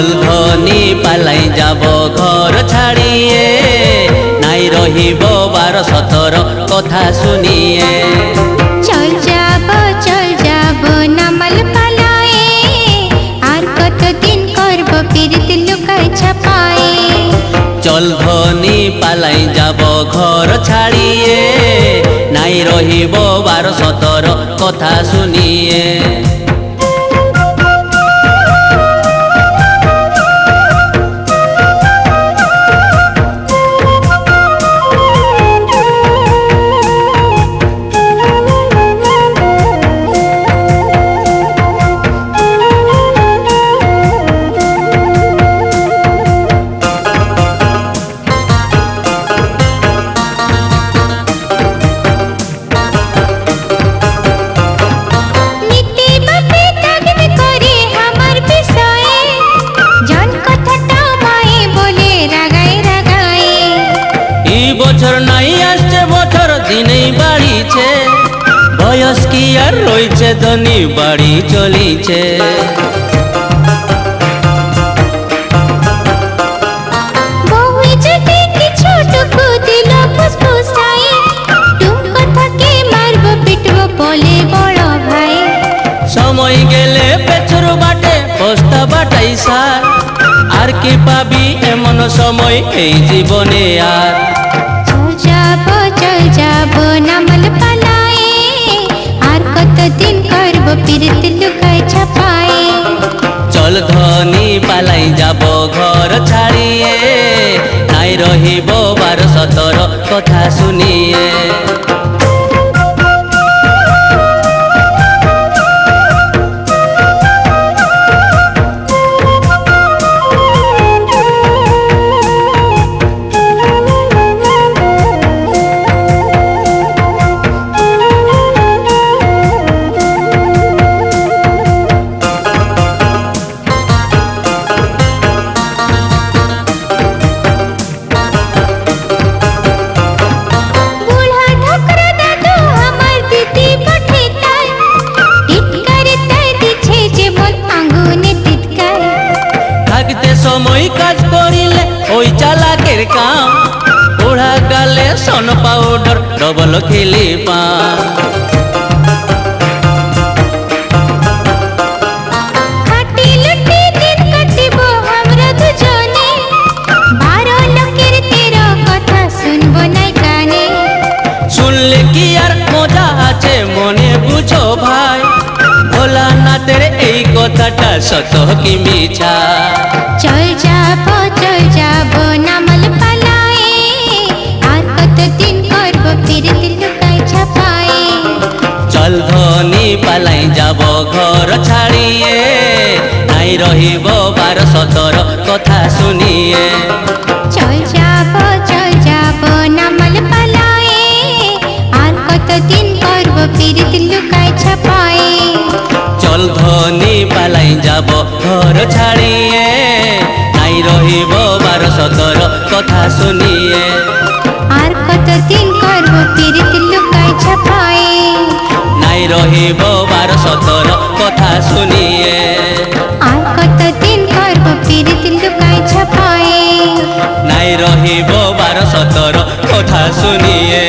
চল ধনী পালাই যাব ঘর ছাড়িয়ে, নাই রহিব 12-17 কথা শুনিয়ে। চল যাব নামাল পালায়ে, আর কতদিন করব পিরিত লুকায় ছাপায়ে। চল ধনী পালাই যাব ঘর ছাড়িয়ে, নাই রহিব 12-17 কথা শুনিয়ে। বছর নাই আসছে বছর দিনেই বাড়িছে, বয়স কি আর রয়েছে ধনী বাড়ি চলিছে। সময় গেলে পেছর বাটে বস্তা বাটাই সার, আর কি পাবি এমন সময় এই জীবনে আর। চল যাব নামাল পালায়ে, আর কতদিন করব পিরিত লুকায় ছাপায়ে। চল ধনী পালাই যাব ঘর ছাড়িয়ে, নাই রহিব 12-17 কথা শুনিয়ে। সময় কাজ করিলে ওই চালাকের কাম, বুড়া গালে সন পাউডার ডবল খেলি পা। শুনলে কি আর মজা আছে মনে বুঝো ভাই, ভোলানাথের এই কথাটা সত কি মিছা। চল যাব নামাল পালায়ে, আর কতদিন করব পিরিত লুকায় ছাপায়ে। চল ধনী পালাই যাব ঘর ছাড়িয়ে, নাই রহিব 12-17 কথা শুনিয়ে। চল যাব নামাল পালায়ে, আর কতদিন করব পিরিত লুকায় ছাপায়ে। চল ধনী পালাই যাব ঘর ছাড়িয়ে, নাই রহিব 12-17 কথা শুনিয়ে। আর কতদিন করব পিরিত লুকায় ছাপায়ে। নাই রহিব 12-17 কথা শুনিয়ে। আর কতদিন করব পিরিত লুকায় ছাপায়ে। নাই রহিব 12-17 কথা শুনিয়ে।